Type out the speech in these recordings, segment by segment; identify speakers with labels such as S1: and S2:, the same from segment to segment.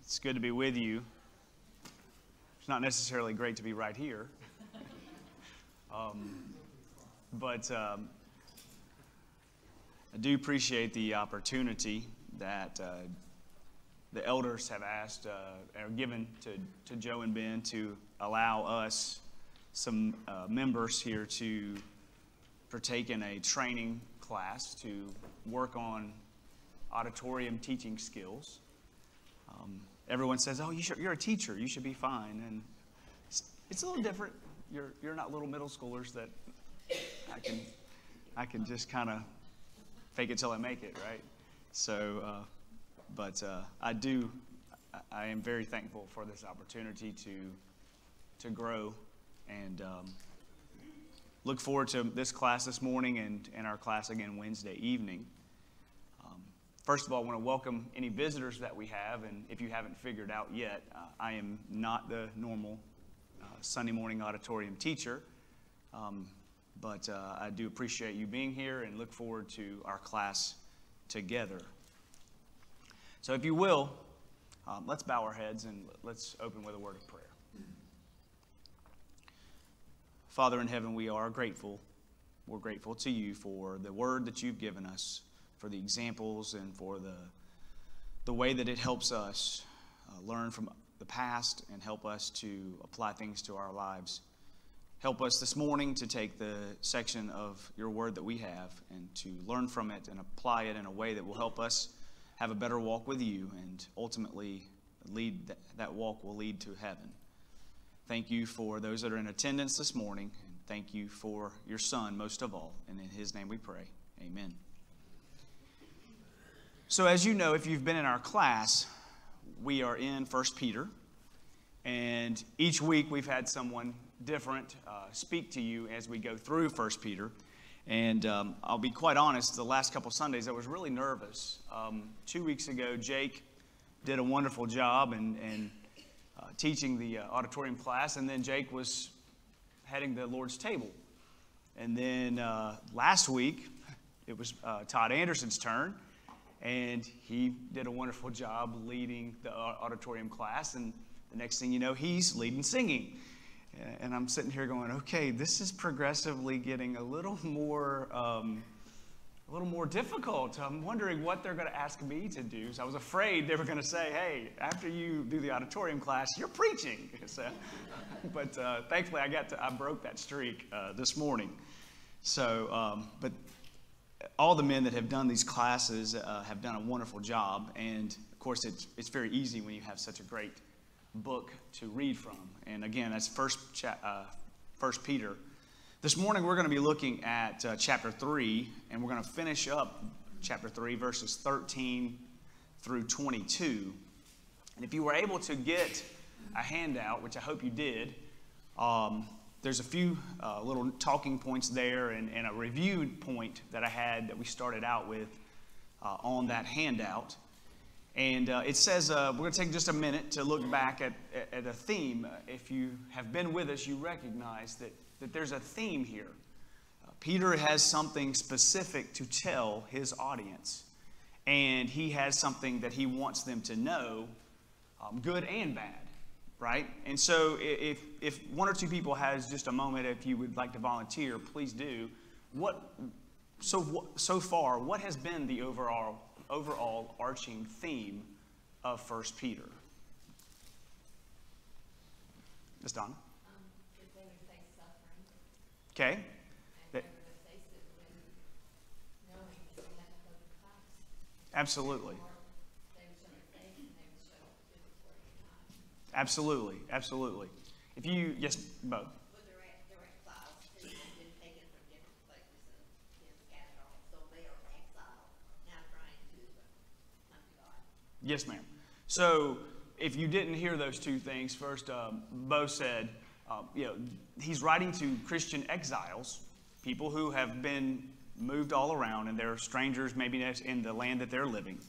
S1: It's good to be with you. It's not necessarily great to be right here. But I do appreciate the opportunity that the elders have asked or given to Joe and Ben to allow us, some members here, to partake in a training class to work on auditorium teaching skills. Everyone says, "Oh, you're a teacher. You should be fine." And it's a little different. You're not little middle schoolers that I can just kind of fake it till I make it, right? So, but I am very thankful for this opportunity to grow, and look forward to this class this morning and our class again Wednesday evening. First of all, I want to welcome any visitors that we have, and if you haven't figured out yet, I am not the normal Sunday morning auditorium teacher, but I do appreciate you being here and look forward to our class together. So if you will, let's bow our heads and let's open with a word of prayer. Father in heaven, we are grateful. We're grateful to you for the word that you've given us, for the examples, and for the way that it helps us learn from the past and help us to apply things to our lives. Help us this morning to take the section of your word that we have and to learn from it and apply it in a way that will help us have a better walk with you, and ultimately that walk will lead to heaven. Thank you for those that are in attendance this morning, and thank you for your son most of all. And in his name we pray. Amen. So as you know, if you've been in our class, we are in 1 Peter. And each week we've had someone different speak to you as we go through 1 Peter. And I'll be quite honest, the last couple Sundays I was really nervous. 2 weeks ago, Jake did a wonderful job and teaching the auditorium class. And then Jake was heading the Lord's table. And then last week, it was Todd Anderson's turn. And he did a wonderful job leading the auditorium class. And the next thing you know, he's leading singing. And I'm sitting here going, okay, this is progressively getting a little more difficult. I'm wondering what they're going to ask me to do. So I was afraid they were going to say, hey, after you do the auditorium class, you're preaching. So, but thankfully, I broke that streak this morning. So, but all the men that have done these classes have done a wonderful job. And of course, it's very easy when you have such a great book to read from. And again, that's First Peter. This morning we're going to be looking at chapter 3, and we're going to finish up chapter 3, verses 13 through 22. And if you were able to get a handout, which I hope you did, there's a few little talking points there and a review point that I had that we started out with on that handout. And it says, we're going to take just a minute to look back at a theme. If you have been with us, you recognize that there's a theme here. Peter has something specific to tell his audience. And he has something that he wants them to know, good and bad, right? And so if one or two people has just a moment, if you would like to volunteer, please do. So far, what has been the overall arching theme of 1 Peter? Ms. Donna?
S2: If they would face suffering.
S1: Okay.
S2: And they would face it when knowing that they had to go to Christ.
S1: Absolutely.
S2: They would show their faith and they would show good for your time.
S1: Absolutely. Absolutely. If you, yes, Bo.
S3: With their exiles, who have been taken from different places and been scattered off, so they are exiled, now trying to come to God.
S1: Yes, ma'am. So if you didn't hear those two things, first, Bo said, he's writing to Christian exiles, people who have been moved all around and they're strangers maybe in the land that they're living.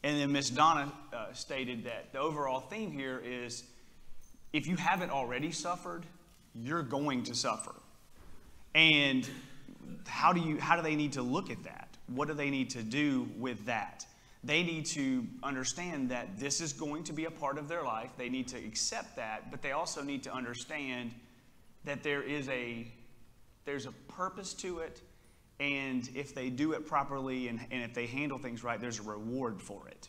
S1: And then Miss Donna stated that the overall theme here is, if you haven't already suffered, you're going to suffer. And how do they need to look at that? What do they need to do with that? they need to understand that this is going to be a part of their life. They need to accept that, but they also need to understand that there's a purpose to it, and if they do it properly and if they handle things right, there's a reward for it.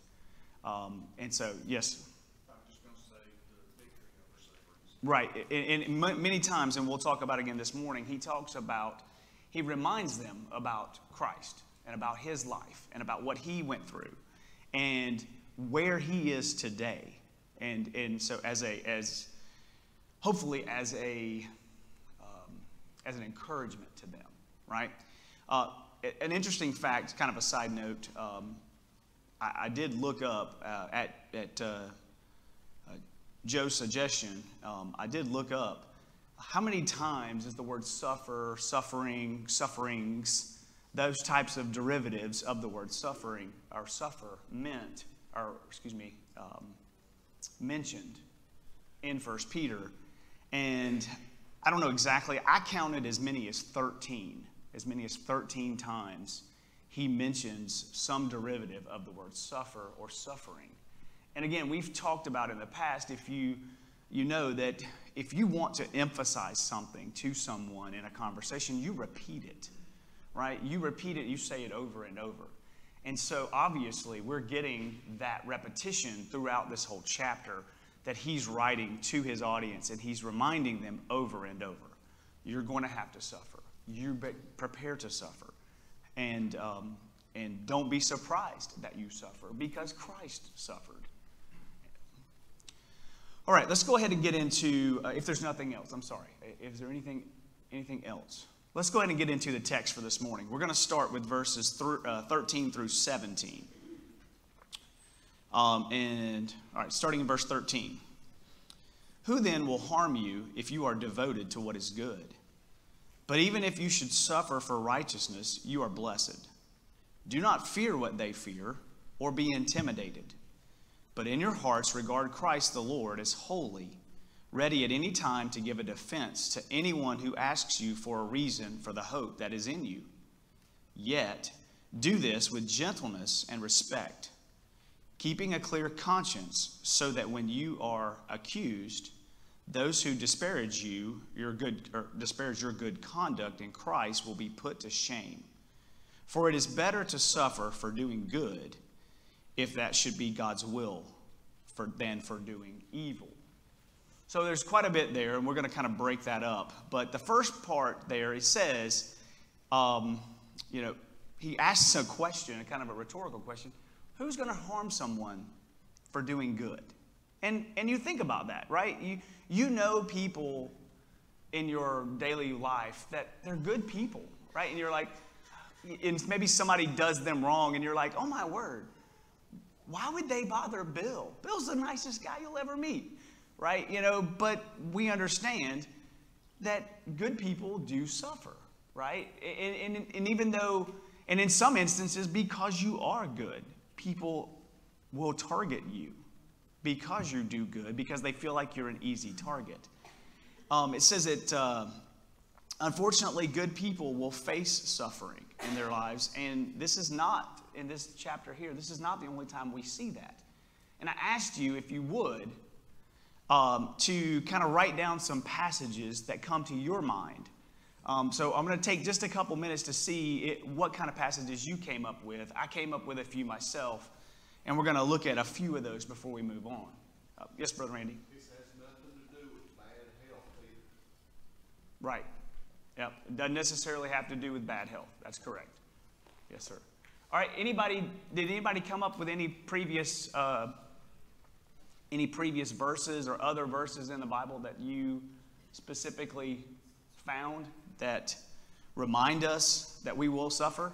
S1: And so, yes.
S4: I'm just going to say the victory over suffering.
S1: Right, and many times, and we'll talk about again this morning, he reminds them about Christ and about his life and about what he went through and where he is today. And so hopefully as an encouragement to them, right? An interesting fact, kind of a side note, I did look up at Joe's suggestion, I did look up how many times is the word suffer, suffering, sufferings, those types of derivatives of the word suffering or suffer mentioned in 1 Peter. And I don't know exactly, I counted as many as 13 times he mentions some derivative of the word suffer or suffering. And again, we've talked about in the past, if you know that if you want to emphasize something to someone in a conversation, you repeat it, right? You repeat it, you say it over and over. And so obviously we're getting that repetition throughout this whole chapter that he's writing to his audience, and he's reminding them over and over, you're going to have to suffer. You prepare to suffer. And don't be surprised that you suffer, because Christ suffered. All right, let's go ahead and get into, if there's nothing else, I'm sorry. Is there anything else? Let's go ahead and get into the text for this morning. We're going to start with verses 13 through 17. All right, starting in verse 13. Who then will harm you if you are devoted to what is good? But even if you should suffer for righteousness, you are blessed. Do not fear what they fear, or be intimidated. But in your hearts regard Christ the Lord as holy, ready at any time to give a defense to anyone who asks you for a reason for the hope that is in you. Yet do this with gentleness and respect, keeping a clear conscience, so that when you are accused, those who disparage your good conduct in Christ will be put to shame. For it is better to suffer for doing good, if that should be God's will, than for doing evil. So there's quite a bit there, and we're going to kind of break that up. But the first part there, it says, he asks a question, a kind of a rhetorical question. Who's going to harm someone for doing good? And you think about that, right? You know people in your daily life that they're good people, right? And you're like, and maybe somebody does them wrong, and you're like, oh my word, why would they bother Bill? Bill's the nicest guy you'll ever meet, right? But we understand that good people do suffer, right? And even though, and in some instances, because you are good, people will target you because you do good, because they feel like you're an easy target. It says that, unfortunately, good people will face suffering in their lives, and this is not, in this chapter here, this is not the only time we see that. And I asked you, if you would, to kind of write down some passages that come to your mind. So I'm going to take just a couple minutes to see what kind of passages you came up with. I came up with a few myself, and we're going to look at a few of those before we move on. Yes, Brother Randy?
S4: This has nothing to do with bad health either.
S1: Right. Yep. It doesn't necessarily have to do with bad health. That's correct. Yes, sir. All right. Did anybody come up with any previous verses or other verses in the Bible that you specifically found that remind us that we will suffer?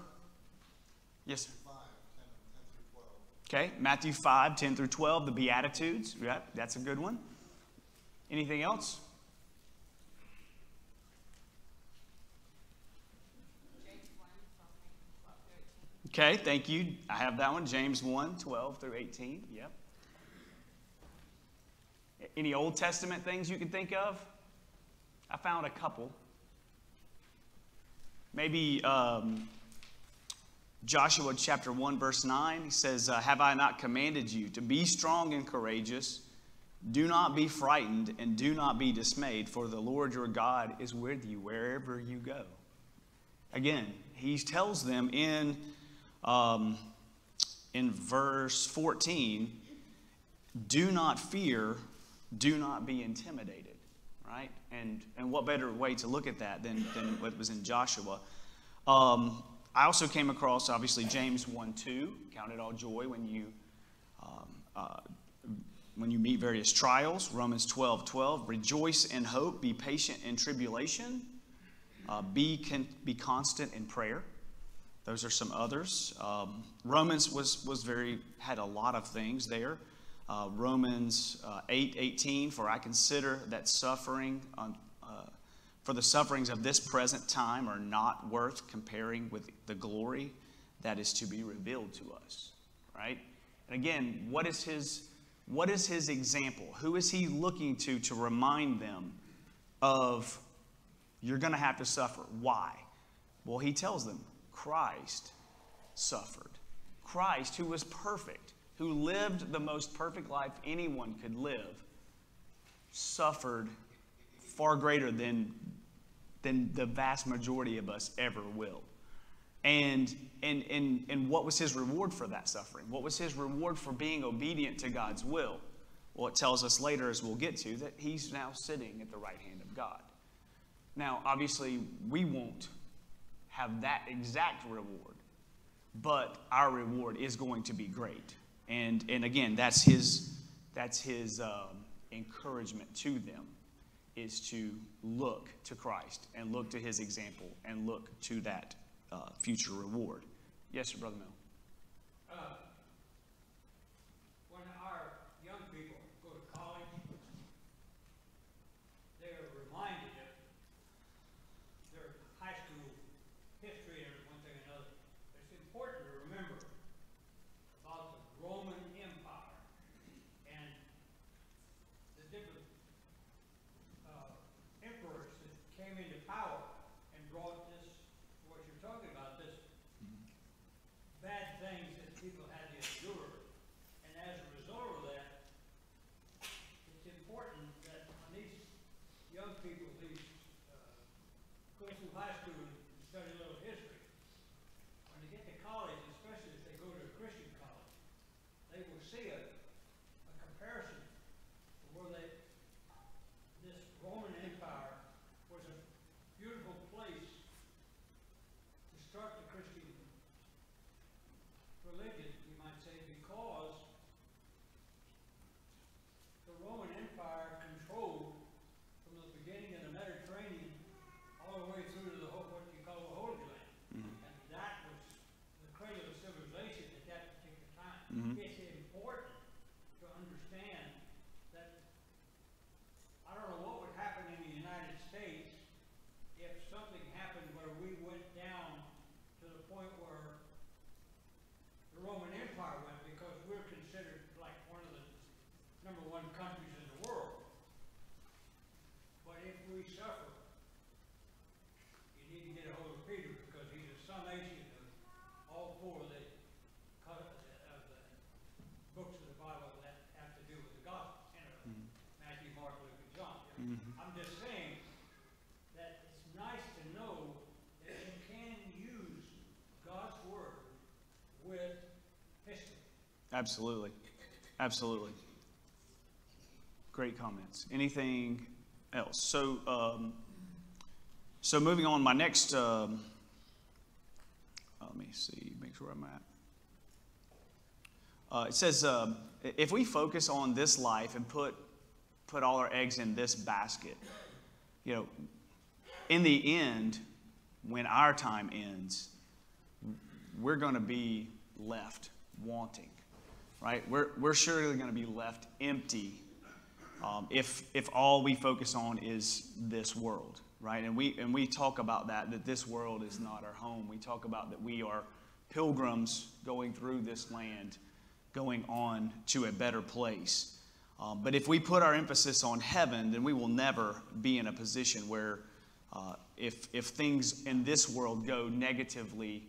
S1: Yes, sir.
S4: 5, 10 through 12.
S1: Okay. Matthew 5, 10 through 12, the Beatitudes. Yeah, that's a good one. Anything else? Okay, thank you. I have that one, James 1, 12 through 18. Yep. Any Old Testament things you can think of? I found a couple. Maybe Joshua chapter 1, verse 9, he says, have I not commanded you to be strong and courageous? Do not be frightened and do not be dismayed, for the Lord your God is with you wherever you go. Again, he tells them in verse 14, do not fear, do not be intimidated, right? And what better way to look at that than what was in Joshua? I also came across, obviously, James 1:2, count it all joy when you meet various trials. Romans 12:12, rejoice in hope, be patient in tribulation, be constant in prayer. Those are some others. Romans had a lot of things there. Romans 8:18, for I consider that for the sufferings of this present time are not worth comparing with the glory that is to be revealed to us, right? And again, what is his example? Who is he looking to remind them of, you're going to have to suffer? Why? Well, he tells them, Christ suffered. Christ, who was perfect, who lived the most perfect life anyone could live, suffered far greater than the vast majority of us ever will. And what was his reward for that suffering? What was his reward for being obedient to God's will? Well, it tells us later, as we'll get to, that he's now sitting at the right hand of God. Now, obviously, we won't have that exact reward, but our reward is going to be great. And again, that's his encouragement to them, is to look to Christ and look to his example and look to that future reward. Yes, sir, Brother Mel.
S5: When our young people go to college, they are reminded of their high school history and one thing or another. It's important to remember about the Roman Empire and the different emperors that came into power and brought this, what you're talking about, this bad things that people had to endure. And as a result of that, it's important that when these young people, go through high school and study a little history, when they get to college, especially if they go to a Christian college, they will see a comparison to where this Roman Empire was a beautiful place to start the Christian religion, you might say, because the Roman Empire controlled from the beginning of the Mediterranean all the way through to what you call the Holy Land. And that was the cradle of civilization at that particular time. It's important to understand that I don't know what would happen in the United States if something happened where we went down to the point where the Roman Empire went, because we're considered like one of the #1 countries in the world. But if we suffer, you need to get a hold of Peter, because he's a summation of all four of the books of the Bible that have to do with the gospel. Matthew, Mark, Luke, and John. I'm just saying that it's nice to know that you can use God's word with history.
S1: Absolutely. Absolutely. Great comments. Anything else? So moving on, my next, let me see, make sure I'm at. It says, if we focus on this life and put all our eggs in this basket, in the end, when our time ends, we're going to be left wanting, right? We're surely going to be left empty if all we focus on is this world, right? And we talk about that this world is not our home. We talk about that we are pilgrims going through this land, going on to a better place. But if we put our emphasis on heaven, then we will never be in a position where if things in this world go negatively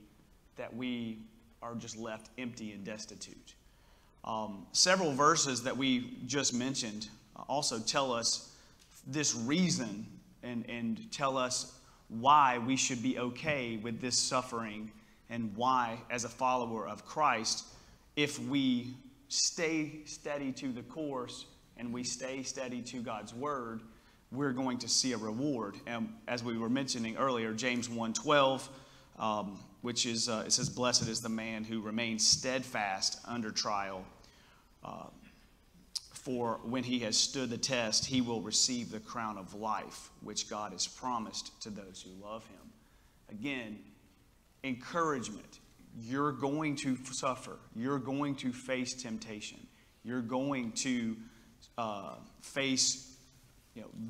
S1: that we are just left empty and destitute. Several verses that we just mentioned also tell us this reason and tell us why we should be okay with this suffering, and why, as a follower of Christ, if we stay steady to the course and we stay steady to God's word, we're going to see a reward. And as we were mentioning earlier, James 1:12, which is, it says, "Blessed is the man who remains steadfast under trial. For when he has stood the test, he will receive the crown of life, which God has promised to those who love him." Again, encouragement. You're going to suffer. You're going to face temptation. You're going to face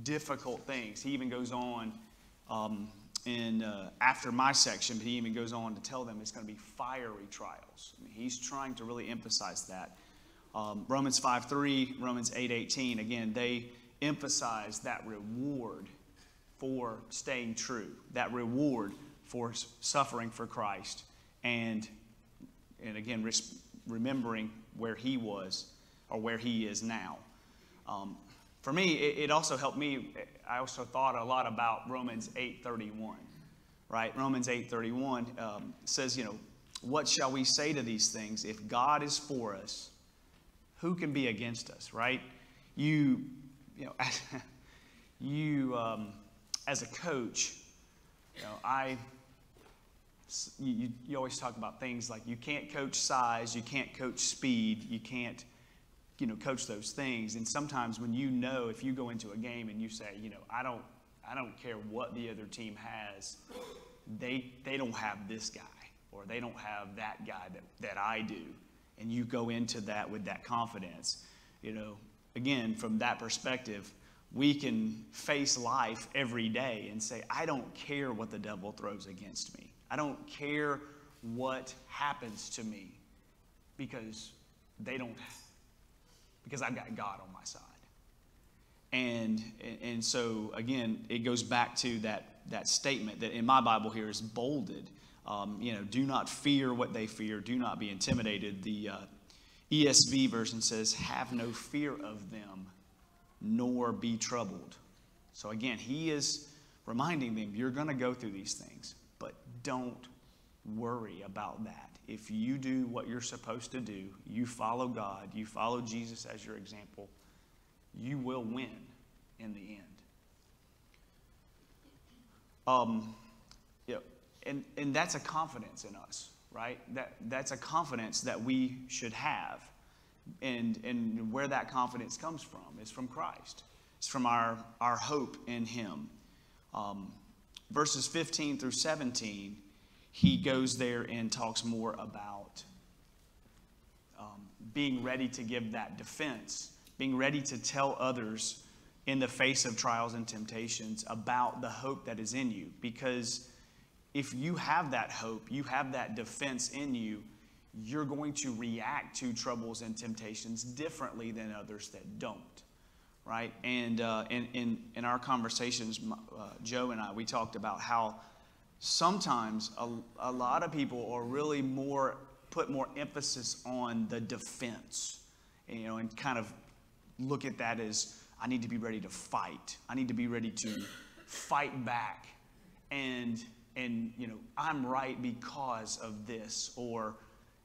S1: difficult things. He even goes on after my section, but he even goes on to tell them it's going to be fiery trials. I mean, he's trying to really emphasize that. Romans 5:3, Romans 8:18, again, they emphasize that reward for staying true, that reward for suffering for Christ, and again, remembering where he was or where he is now. For me, it also helped me. I also thought a lot about Romans 8:31, right? Romans 8:31 says, what shall we say to these things? If God is for us, who can be against us, right? As a coach, you always talk about things like you can't coach size, you can't coach speed, you can't, coach those things. And sometimes when if you go into a game and you say, I don't care what the other team has, they don't have this guy, or they don't have that guy that I do. And you go into that with that confidence. Again, from that perspective, we can face life every day and say, I don't care what the devil throws against me. I don't care what happens to me, because I've got God on my side. And so again, it goes back to that statement that in my Bible here is bolded. Do not fear what they fear. Do not be intimidated. The ESV version says, have no fear of them, nor be troubled. So again, he is reminding them, you're going to go through these things, but don't worry about that. If you do what you're supposed to do, you follow God, you follow Jesus as your example, you will win in the end. And that's a confidence in us, right? That's a confidence that we should have. And where that confidence comes from is from Christ. It's from our hope in him. Verses 15 through 17, he goes there and talks more about being ready to give that defense, being ready to tell others in the face of trials and temptations about the hope that is in you. Because if you have that hope, you have that defense in you, you're going to react to troubles and temptations differently than others that don't, right? And in our conversations, Joe and I, we talked about how sometimes a lot of people are really put more emphasis on the defense, and kind of look at that as, I need to be ready to fight. I need to be ready to fight back. And I'm right because of this,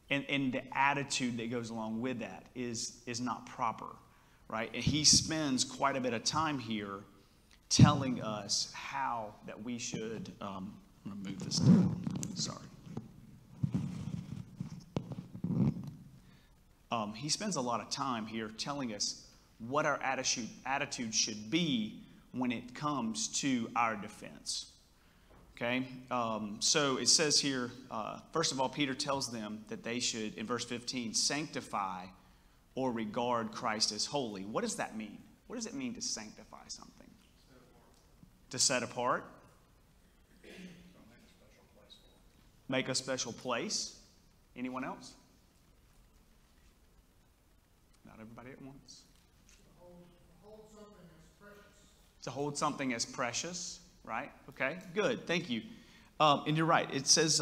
S1: and the attitude that goes along with that is not proper, right? And he spends quite a bit of time here telling us how that we should, I'm going to move this down, sorry. He spends a lot of time here telling us what our attitude should be when it comes to our defense. Okay, so it says here, first of all, Peter tells them that they should, in verse 15, sanctify or regard Christ as holy. What does that mean? What does it mean to sanctify something? To set apart? Make a special place. Anyone else? Not everybody at once.
S5: Hold something as precious.
S1: To hold something as precious. Right? Okay, good. Thank you. And you're right. It says,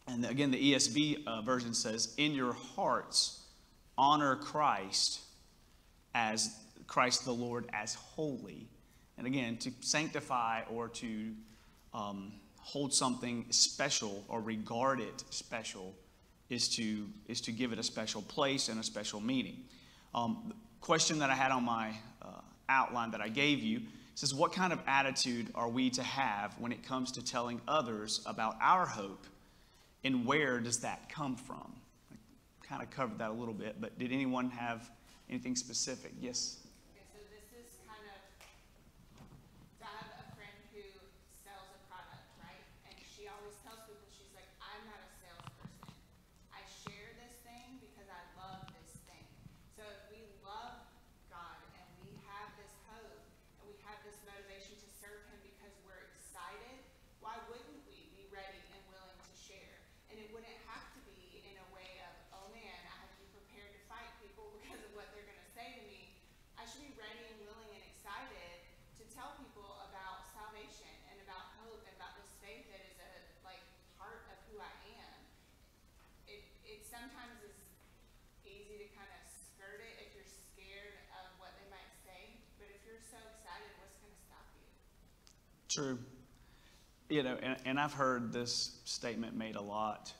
S1: And again, the ESV version says, in your hearts, honor Christ the Lord as holy. And again, to sanctify or to hold something special or regard it special is to give it a special place and a special meaning. The question that I had on my outline that I gave you says, what kind of attitude are we to have when it comes to telling others about our hope, and where does that come from? I kind of covered that a little bit, but did anyone have anything specific? Yes?
S2: Okay, so this is kind of, so I have a friend who sells a product, right? And she always tells people, she's like, I'm not a salesperson. I share this thing because I love this thing. So if we love God and we have this hope and we have this motivation to serve him because we're excited, why wouldn't we be ready and willing to share? And it wouldn't have to be in a way of, oh man, I have to be prepared to fight people because of what they're going to say to me. I should be ready and willing and excited to tell people about salvation and about hope and about this faith that is a part of who I am. It sometimes is easy to kind of skirt it if you're scared of what they might say, but if you're so excited, what's going to stop you?
S1: True. You know, and I've heard this statement made a lot,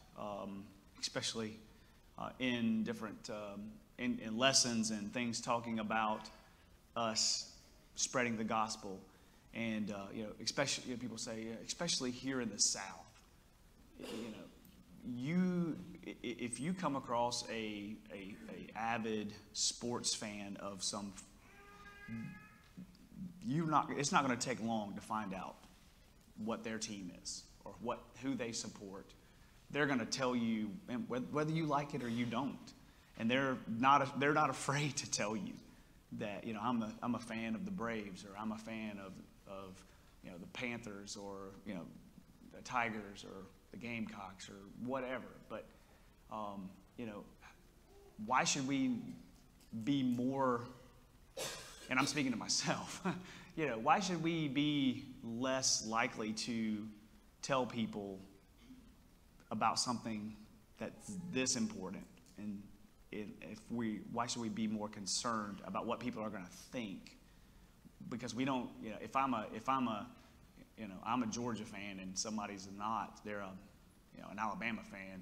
S1: especially in different in lessons and things talking about us spreading the gospel, and especially people say, especially here in the South, if you come across a avid sports fan of some, it's not going to take long to find out what their team is or who they support. They're going to tell you whether you like it or you don't, and they're not afraid to tell you that I'm a fan of the Braves, or I'm a fan of the Panthers, or the Tigers, or the Gamecocks, or whatever. But why should we be more? And I'm speaking to myself. Why should we be less likely to tell people about something that's this important? And why should we be more concerned about what people are going to think? Because we don't, if I'm a Georgia fan and somebody's not, they're an Alabama fan.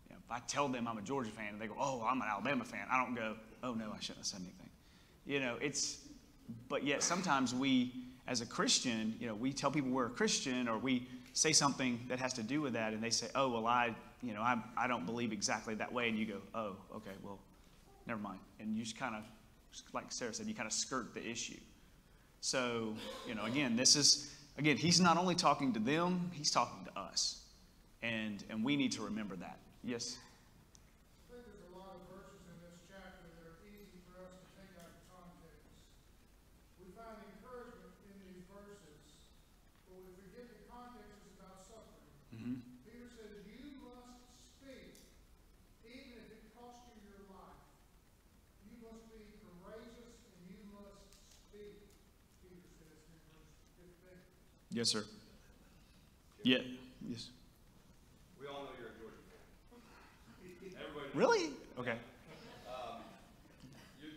S1: If I tell them I'm a Georgia fan and they go, oh, I'm an Alabama fan, I don't go, oh no, I shouldn't have said anything. But yet sometimes we, as a Christian, we tell people we're a Christian, or we say something that has to do with that, and they say, oh, well, I don't believe exactly that way, and you go, oh, okay, well, never mind. And you just kind of, like Sarah said, you kind of skirt the issue. So, again, he's not only talking to them, he's talking to us. And we need to remember that. Yes?
S6: I think there's a lot of verses in this chapter that are easy for us to take out of context. We find encouragement in these verses, but we forget the context is about suffering.
S1: Mm-hmm.
S6: Peter says, you must speak, even if it costs you your life. You must be courageous, and you must speak, Peter says in verse 15.
S1: Yes, sir. Yeah. Yes.
S7: We all know you're a Georgia fan. Everybody knows.
S1: Really? Okay.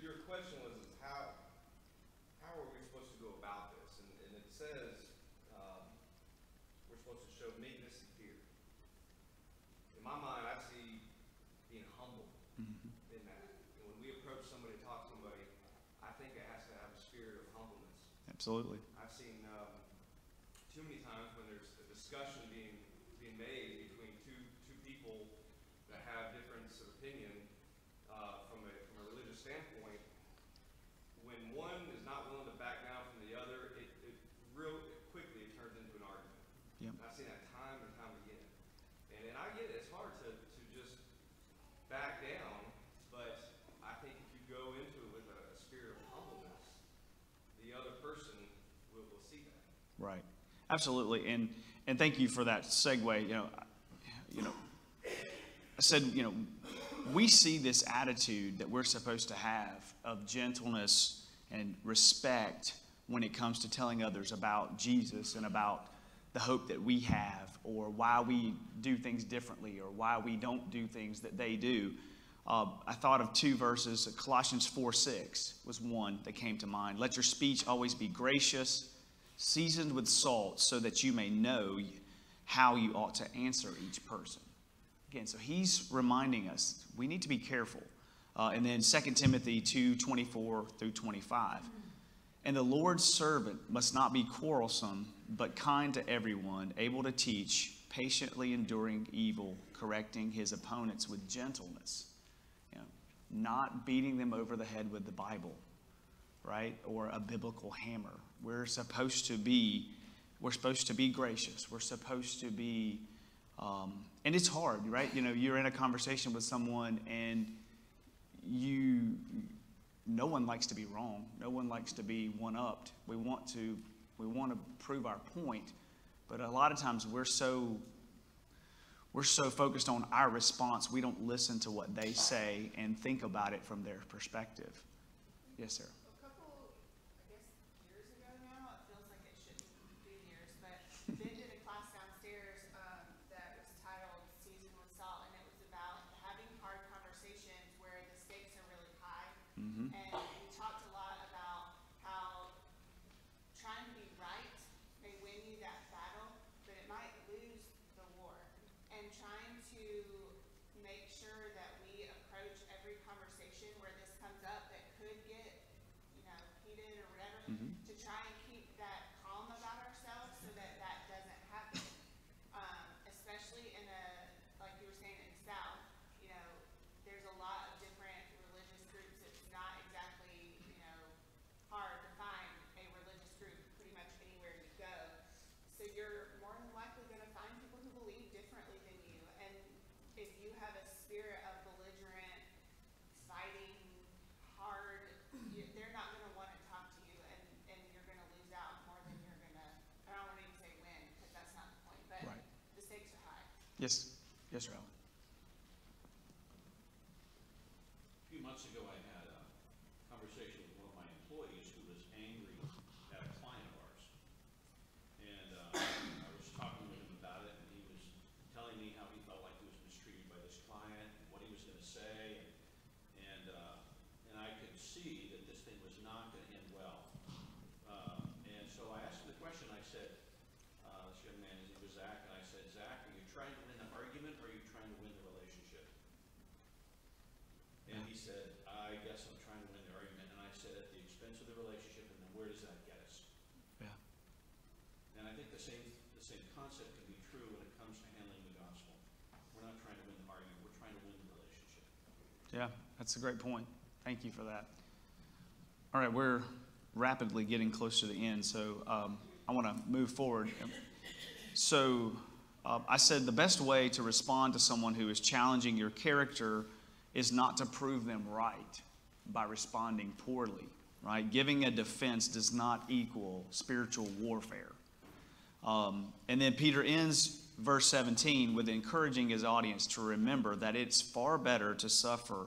S7: Your question was how are we supposed to go about this? And it says we're supposed to show meekness and fear. In my mind, I see being humble in that. And when we approach somebody, talk to somebody, I think it has to have a spirit of humbleness.
S1: Absolutely.
S7: I've seen too many times when there's a discussion being made between two people that have difference of opinion from a religious standpoint. When one is not willing to back down from the other, it real quickly turns into an argument.
S1: Yep.
S7: I've seen that time and time again. And I get it, it's hard to just back down, but I think if you go into it with a spirit of humbleness, the other person will see that.
S1: Right. Absolutely. And thank you for that segue. I said, we see this attitude that we're supposed to have of gentleness and respect when it comes to telling others about Jesus and about the hope that we have, or why we do things differently, or why we don't do things that they do. I thought of two verses. Colossians 4:6 was one that came to mind. Let your speech always be gracious, seasoned with salt, so that you may know how you ought to answer each person. Again, so he's reminding us we need to be careful. And then 2 Timothy 2:24 through 25. And the Lord's servant must not be quarrelsome, but kind to everyone, able to teach, patiently enduring evil, correcting his opponents with gentleness. Not beating them over the head with the Bible, right? Or a biblical hammer. We're supposed to be gracious. We're supposed to be, and it's hard, right? You're in a conversation with someone and no one likes to be wrong. No one likes to be one-upped. We want to prove our point, but a lot of times we're so focused on our response, we don't listen to what they say and think about it from their perspective. Yes, sir.
S2: A couple, I guess, years ago now, it feels like it shouldn't be years, but Ben did a class downstairs that was titled Seasoned with Salt, and it was about having hard conversations where the stakes are really high.
S1: Mm-hmm.
S2: And we talked a lot about how trying to be right may win you that battle, but it might lose the war. And trying to make sure that we approach every conversation where this comes up that could get, heated or whatever, to try and keep that calm about ourselves so that that doesn't happen. Especially in like you were saying, in the South, there's a lot of different religious groups. It's not exactly, hard to find a religious group pretty much anywhere you go. So you're more than likely going to find people who believe differently than you. And if you have a spirit of belligerent, fighting, hard, they're not going to want to talk to you, and you're going to lose out more than you're going to, I don't want to even say win, because that's not the point, but
S1: Right.
S2: the stakes are high.
S1: Yes, Alan.
S8: A few months ago, I had a conversation with one of my employees who was angry at a client of ours. And I was talking with him about it, and he was telling me how he felt like he was mistreated by this client, and what he was going to say. And I could see that this thing was not going to end well. And so I asked him the question. I said, this young man, his name was Zach, and I said, Zach, are you trying to win the argument, or are you trying to win the relationship? And he said, I guess I'm trying to win the argument. And I said, at the expense of the relationship, and then where does that get us?
S1: Yeah.
S8: And I think the same concept can be true when it comes to handling the gospel. We're not trying to win the argument, we're trying to win the relationship.
S1: Yeah, that's a great point. Thank you for that. All right, we're rapidly getting close to the end, so I want to move forward. So I said the best way to respond to someone who is challenging your character is not to prove them right by responding poorly, right? Giving a defense does not equal spiritual warfare. And then Peter ends verse 17 with encouraging his audience to remember that it's far better to suffer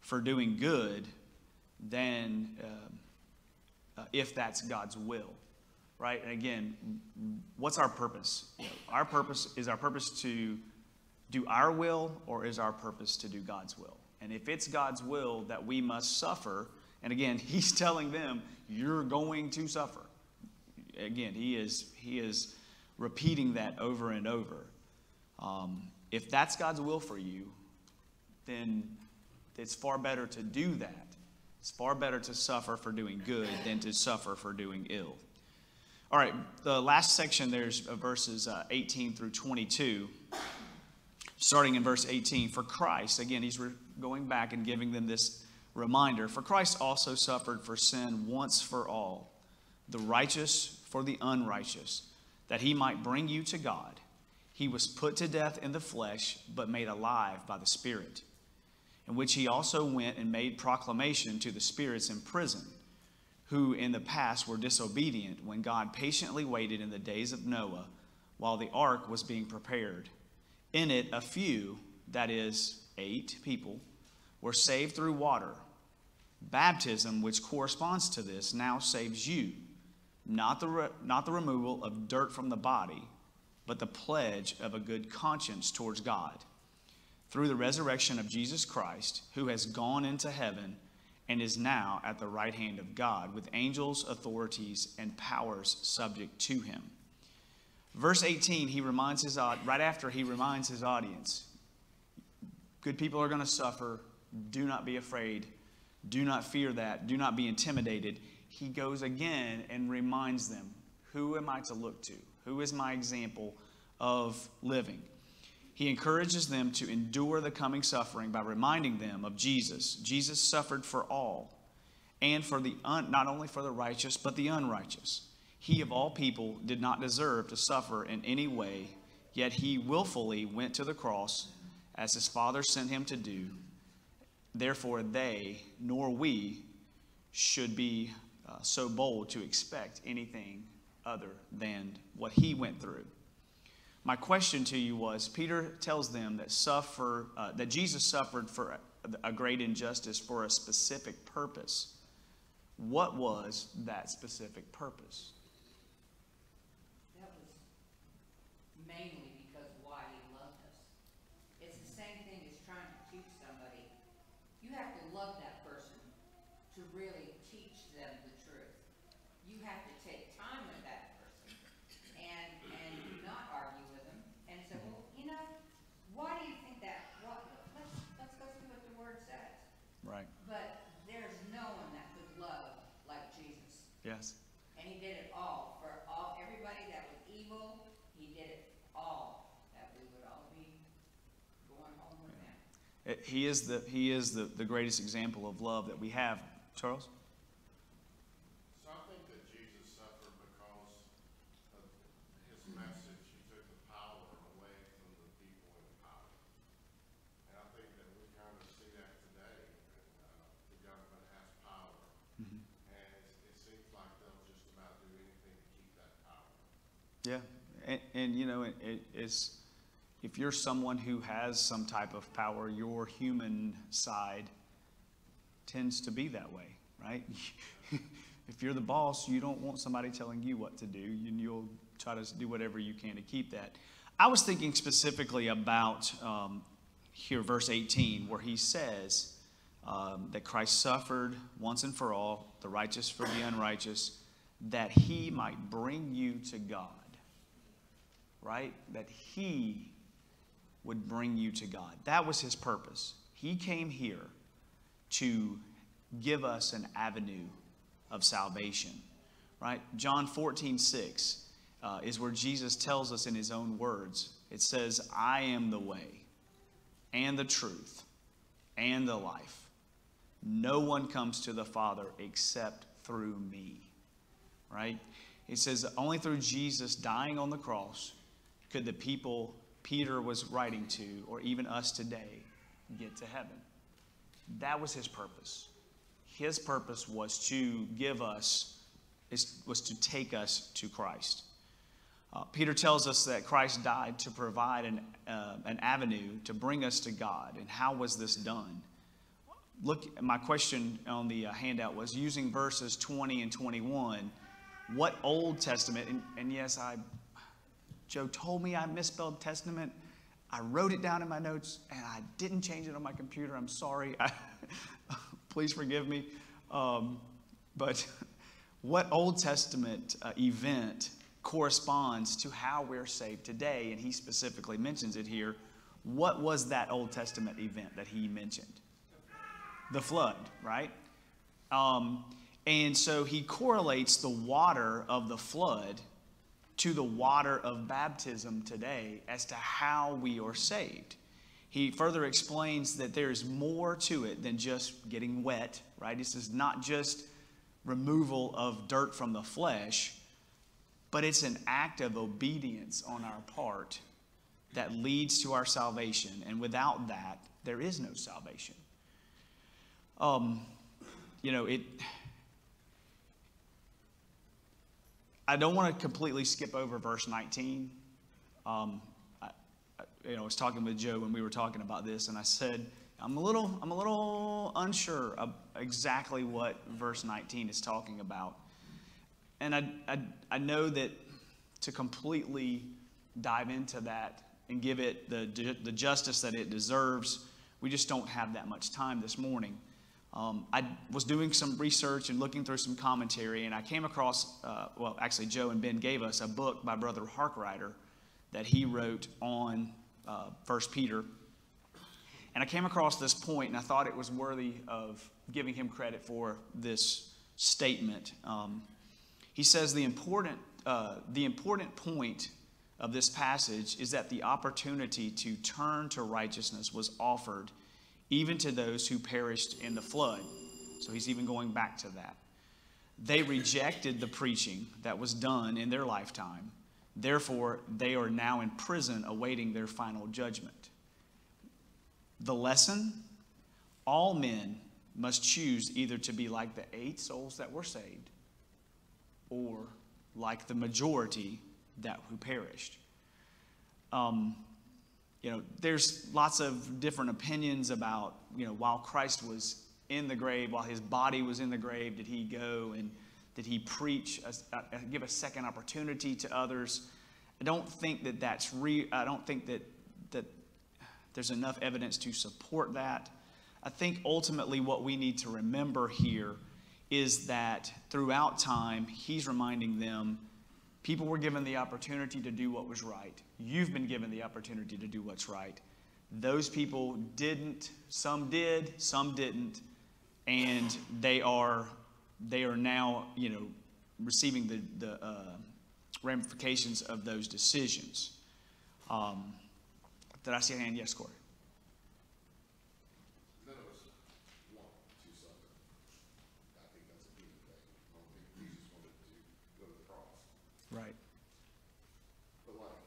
S1: for doing good than if that's God's will, right? And again, what's our purpose? Our purpose to do our will, or is our purpose to do God's will? And if it's God's will that we must suffer, and again, he's telling them, you're going to suffer. Again, he is repeating that over and over. If that's God's will for you, then it's far better to do that. It's far better to suffer for doing good than to suffer for doing ill. All right, the last section, there's verses 18 through 22. Starting in verse 18, for Christ, again, he's going back and giving them this reminder. For Christ also suffered for sin once for all, the righteous for the unrighteous, that he might bring you to God. He was put to death in the flesh, but made alive by the Spirit, in which he also went and made proclamation to the spirits in prison, who in the past were disobedient when God patiently waited in the days of Noah while the ark was being prepared. In it, a few, that is, 8 people, were saved through water. Baptism, which corresponds to this, now saves you, not the removal of dirt from the body, but the pledge of a good conscience towards God, through the resurrection of Jesus Christ, who has gone into heaven and is now at the right hand of God, with angels, authorities, and powers subject to him. Verse 18, right after he reminds his audience, good people are going to suffer. Do not be afraid. Do not fear that. Do not be intimidated. He goes again and reminds them, who am I to look to? Who is my example of living? He encourages them to endure the coming suffering by reminding them of Jesus. Jesus suffered for all, and for not only for the righteous, but the unrighteous. He of all people did not deserve to suffer in any way, yet he willfully went to the cross as his Father sent him to do. Therefore they, nor we, should be so bold to expect anything other than what he went through. My question to you was, Peter tells them that Jesus suffered for a great injustice for a specific purpose. What was that specific purpose?
S9: That was mainly because why he loved us. It's the same thing as trying to teach somebody. You have to love that person to really teach them the truth. You have to take time with that person and not argue with them and say, well, why do you think that? Let's go see what the word says.
S1: Right.
S9: But there's no one that could love like Jesus.
S1: Yes.
S9: And he did it all for everybody that was evil. He did it all, that we would all be going home with him.
S1: He is the greatest example of love that we have. Charles?
S10: So I think that Jesus suffered because of his message. He took the power away from the people in power. And I think that we kind of see that today. The government has power.
S1: Mm-hmm.
S10: And it seems like they'll just about do anything to keep that power.
S1: Yeah. And it's, if you're someone who has some type of power, your human side tends to be that way, right? If you're the boss, you don't want somebody telling you what to do. You'll try to do whatever you can to keep that. I was thinking specifically about here, verse 18, where he says that Christ suffered once and for all, the righteous for the unrighteous, that he might bring you to God, right? That he would bring you to God. That was his purpose. He came here to give us an avenue of salvation, right? John 14:6 is where Jesus tells us in his own words. It says, I am the way and the truth and the life. No one comes to the Father except through me, right? It says only through Jesus dying on the cross could the people Peter was writing to, or even us today, get to heaven. That was his purpose. His purpose was to take us to Christ. Peter tells us that Christ died to provide an avenue to bring us to God. And how was this done? Look, my question on the handout was using verses 20 and 21. What Old Testament, and yes, Joe told me I misspelled Testament. I wrote it down in my notes, and I didn't change it on my computer. I'm sorry. Please forgive me. But what Old Testament event corresponds to how we're saved today? And he specifically mentions it here. What was that Old Testament event that he mentioned? The flood, right? And so he correlates the water of the flood to the water of baptism today as to how we are saved. He further explains that there's more to it than just getting wet, right? This is not just removal of dirt from the flesh, but it's an act of obedience on our part that leads to our salvation. And without that, there is no salvation. I don't want to completely skip over verse 19. I was talking with Joe when we were talking about this, and I said, I'm a little unsure of exactly what verse 19 is talking about. I know that to completely dive into that and give it the justice that it deserves, we just don't have that much time this morning. I was doing some research and looking through some commentary, and I came across, well, actually Joe and Ben gave us a book by Brother Harkrider that he wrote on 1 Peter. And I came across this point, and I thought it was worthy of giving him credit for this statement. He says the important point of this passage is that the opportunity to turn to righteousness was offered even to those who perished in the flood. So he's even going back to that. They rejected the preaching that was done in their lifetime. Therefore, they are now in prison awaiting their final judgment. The lesson: all men must choose either to be like the 8 souls that were saved or like the majority who perished. There's lots of different opinions about, while Christ was in the grave, while his body was in the grave, did he go and did he preach, give a second opportunity to others? I don't think that that's real. I don't think that there's enough evidence to support that. I think ultimately what we need to remember here is that throughout time, he's reminding them, people were given the opportunity to do what was right. You've been given the opportunity to do what's right. Those people didn't. Some did, some didn't. And they are now, receiving the ramifications of those decisions. Did I see a hand? Yes, Corey.
S10: None of us want to suffer. I think that's a human thing. I don't think Jesus wanted to go to the cross.
S1: Right.
S10: But like,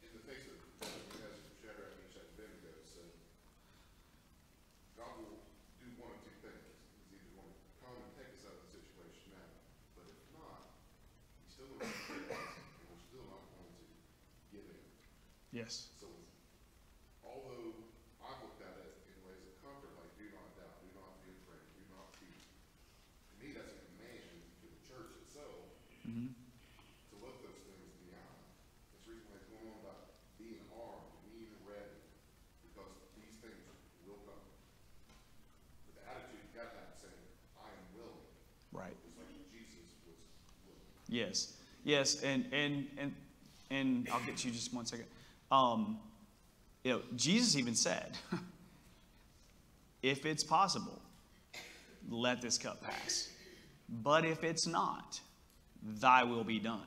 S10: in the face of Shadrach, Meshach, and Abednego said, God will do one of 2 things. He's either going to come and take us out of the situation now, but if not, he's still going to forgive us, and we're still not going to give in.
S1: Yes.
S10: So, although I've looked at it in ways of comfort, like do not doubt, do not be afraid, do not fear. To me, that's a command to the church itself to look those things beyond. That's the reason why it's going on about being armed, being ready, because these things will come. But the attitude you got to have saying, I am willing.
S1: Right.
S10: It's like Jesus was willing.
S1: Yes. Yes. And I'll get you just one second. Jesus even said, if it's possible, let this cup pass. But if it's not, thy will be done.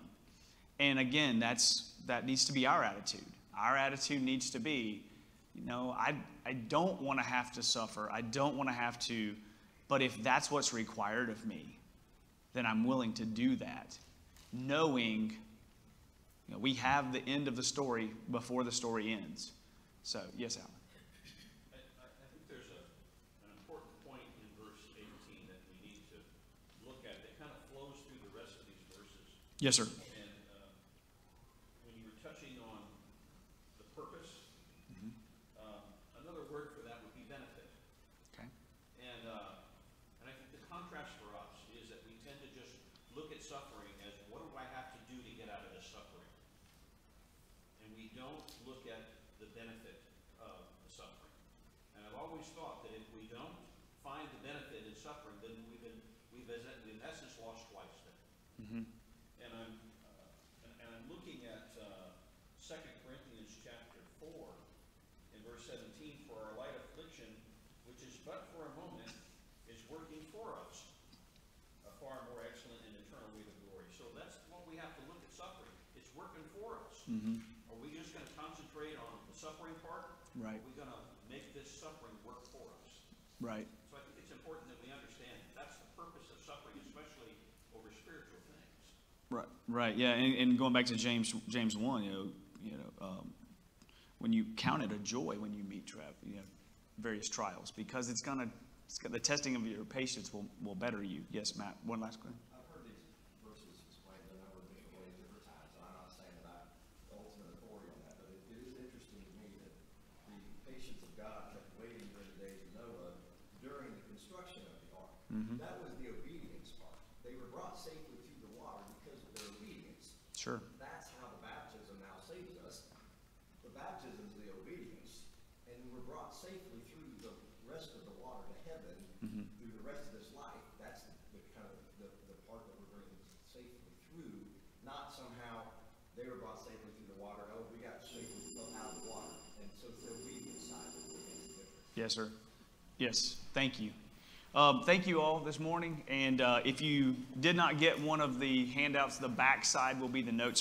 S1: And again, that needs to be our attitude. Our attitude needs to be, I don't want to have to suffer. I don't want to have to, but if that's what's required of me, then I'm willing to do that, knowing we have the end of the story before the story ends. So, yes, Alan.
S8: I think there's an important point in verse 18 that we need to look at that kind of flows through the rest of these verses.
S1: Yes, sir.
S8: And when you were touching on the purpose, another word for that would be benefit.
S1: Okay.
S8: And I think the contrast for us is that we tend to just look at suffering as, what do I have to do to get out of this suffering? And we don't look at the benefit of the suffering. And I've always thought that if we don't find the benefit in suffering, then we've in essence lost twice then. And I'm looking at 2 Corinthians chapter 4 in verse 17, for our light affliction, which is but for a moment, is working for us a far more excellent and eternal weight of glory. So that's what we have to look at suffering. It's working for us. Are we just going to concentrate on the suffering part?
S1: Right.
S8: Or are we going to make this suffering work for us?
S1: Right.
S8: So I think it's important that we understand that's the purpose of suffering, especially over spiritual things.
S1: Right. Right. Yeah. And going back to James 1, when you count it a joy when you meet various trials, because the testing of your patience will better you. Yes, Matt. One last question.
S11: I've heard these verses explained a number of different ways, different times, and I'm not saying that I'm the ultimate authority on that, but it is interesting to me that the patience of God kept waiting during the days of Noah during the construction of the ark. That was the obedience part. They were brought safely to
S1: Sure.
S11: That's how the baptism now saves us. The baptism is the obedience, and we're brought safely through the rest of the water to heaven, through the rest of this life. That's the kind of the part that we're bringing safely through, not somehow they were brought safely through the water. Oh, we got safely out of the water. And so it's the obedience side that makes the difference.
S1: Yes, sir. Yes, thank you. Thank you all this morning. And if you did not get one of the handouts, the back side will be the notes